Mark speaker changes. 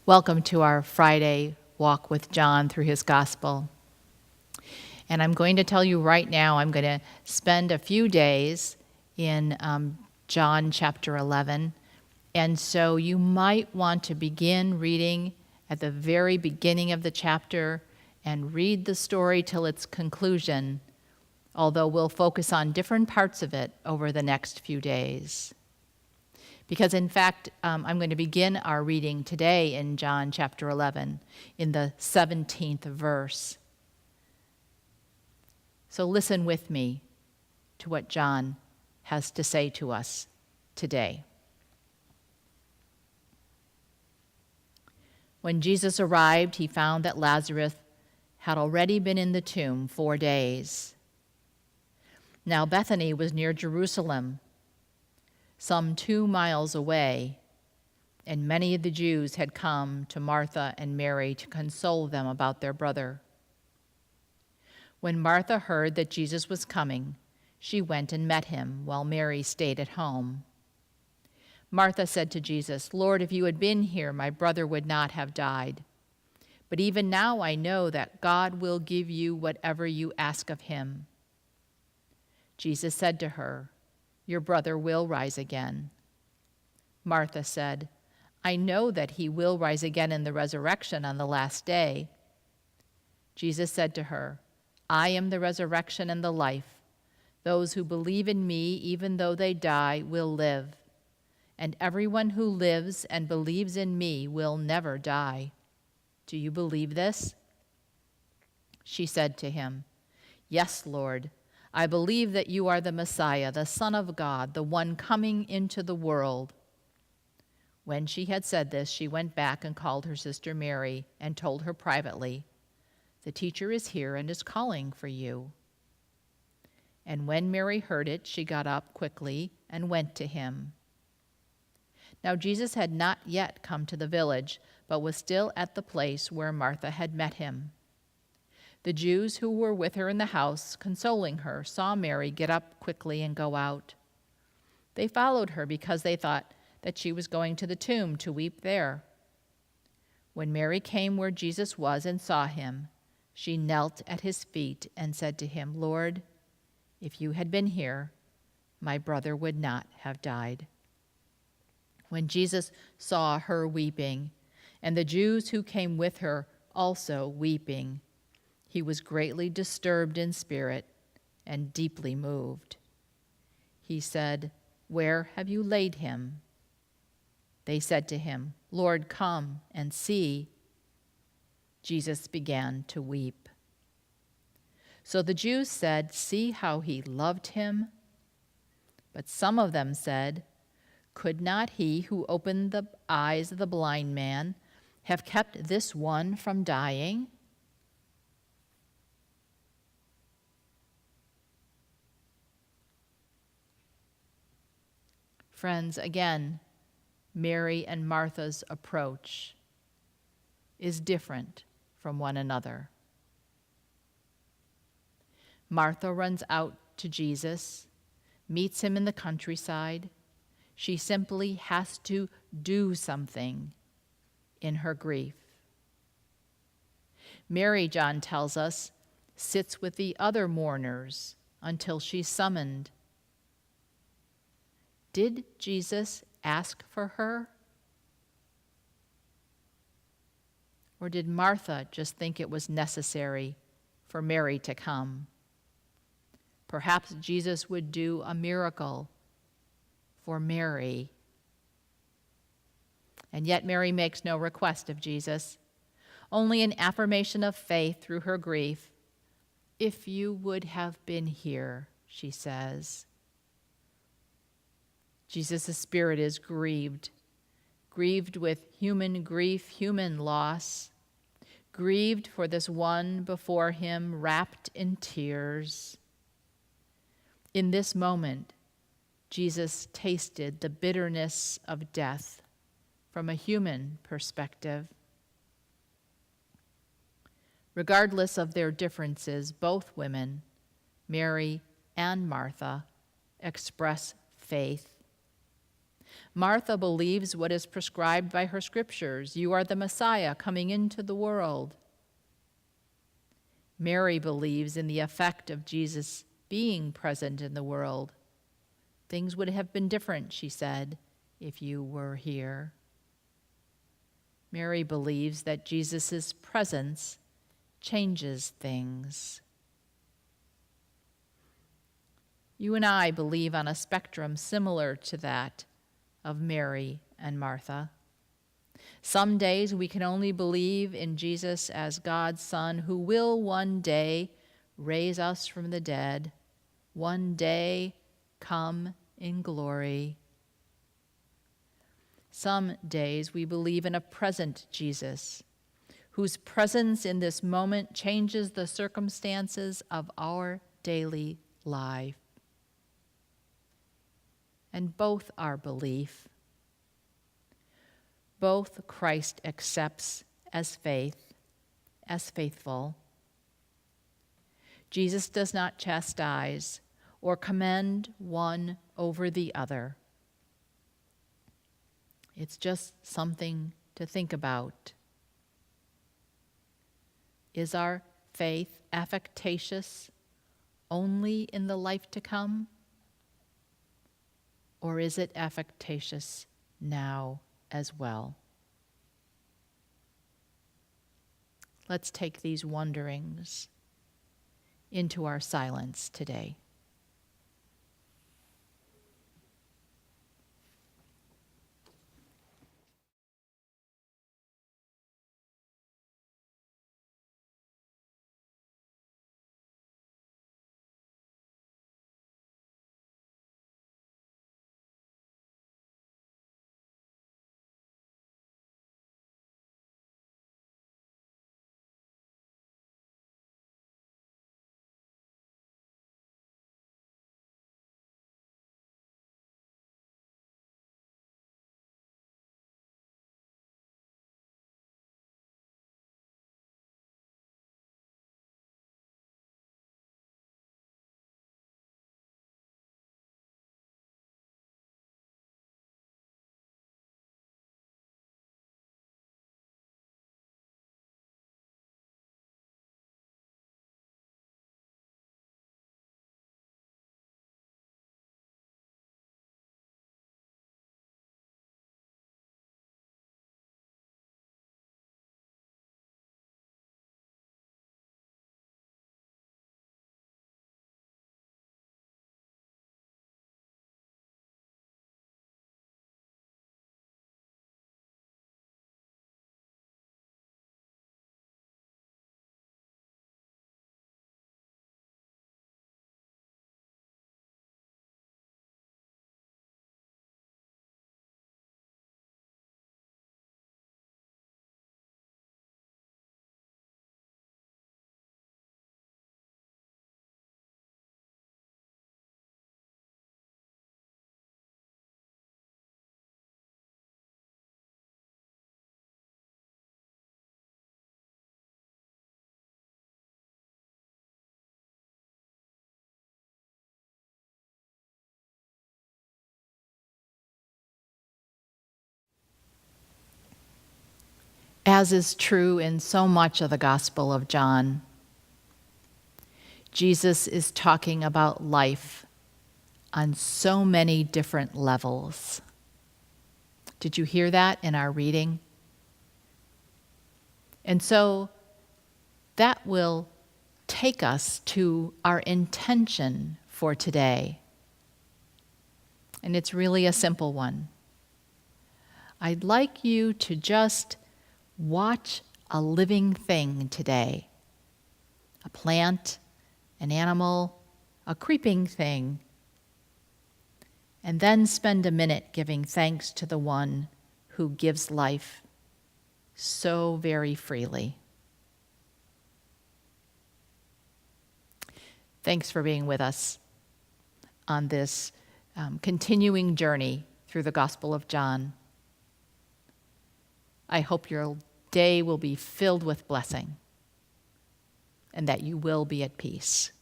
Speaker 1: Welcome to our Friday walk with John through his gospel. And I'm going to tell you right now, I'm going to spend a few days in John chapter 11. And so you might want to begin reading at the very beginning of the chapter and read the story till its conclusion, although we'll focus on different parts of it over the next few days. Because in fact, I'm going to begin our reading today in John chapter 11, in the 17th verse. So listen with me to what John has to say to us today. When Jesus arrived, he found that Lazarus had already been in the tomb 4 days. Now Bethany was near Jerusalem, some 2 miles away, and many of the Jews had come to Martha and Mary to console them about their brother. When Martha heard that Jesus was coming, she went and met him, while Mary stayed at home. Martha said to Jesus, "Lord, if you had been here, my brother would not have died. But even now I know that God will give you whatever you ask of him." Jesus said to her, "Your brother will rise again." Martha said, "I know that he will rise again in the resurrection on the last day." Jesus said to her, "I am the resurrection and the life. Those who believe in me, even though they die, will live. And everyone who lives and believes in me will never die. Do you believe this?" She said to him, "Yes, Lord. I believe that you are the Messiah, the Son of God, the one coming into the world." When she had said this, she went back and called her sister Mary and told her privately, "The teacher is here and is calling for you." And when Mary heard it, she got up quickly and went to him. Now Jesus had not yet come to the village, but was still at the place where Martha had met him. The Jews who were with her in the house, consoling her, saw Mary get up quickly and go out. They followed her because they thought that she was going to the tomb to weep there. When Mary came where Jesus was and saw him, she knelt at his feet and said to him, "Lord, if you had been here, my brother would not have died." When Jesus saw her weeping, and the Jews who came with her also weeping, he was greatly disturbed in spirit and deeply moved. He said, "Where have you laid him?" They said to him, "Lord, come and see." Jesus began to weep. So the Jews said, "See how he loved him?" But some of them said, "Could not he who opened the eyes of the blind man have kept this one from dying?" Friends, again, Mary and Martha's approach is different from one another. Martha runs out to Jesus, meets him in the countryside. She simply has to do something in her grief. Mary, John tells us, sits with the other mourners until she's summoned. Did Jesus ask for her? Or did Martha just think it was necessary for Mary to come? Perhaps Jesus would do a miracle for Mary. And yet Mary makes no request of Jesus, only an affirmation of faith through her grief. "If you would have been here," she says. Jesus' spirit is grieved with human grief, human loss, grieved for this one before him, wrapped in tears. In this moment, Jesus tasted the bitterness of death from a human perspective. Regardless of their differences, both women, Mary and Martha, express faith. Martha believes what is prescribed by her scriptures. You are the Messiah coming into the world. Mary believes in the effect of Jesus being present in the world. Things would have been different, she said, if you were here. Mary believes that Jesus' presence changes things. You and I believe on a spectrum similar to that of Mary and Martha. Some days we can only believe in Jesus as God's Son who will one day raise us from the dead, one day come in glory. Some days we believe in a present Jesus whose presence in this moment changes the circumstances of our daily life. And both are belief. Both Christ accepts as faith, as faithful. Jesus does not chastise or commend one over the other. It's just something to think about. Is our faith affectatious only in the life to come? Or is it affectatious now as well? Let's take these wonderings into our silence today. As is true in so much of the Gospel of John, Jesus is talking about life on so many different levels. Did you hear that in our reading? And so that will take us to our intention for today. And it's really a simple one. I'd like you to just watch a living thing today. A plant, an animal, a creeping thing. And then spend a minute giving thanks to the one who gives life so very freely. Thanks for being with us on this continuing journey through the Gospel of John. I hope your day will be filled with blessing and that you will be at peace.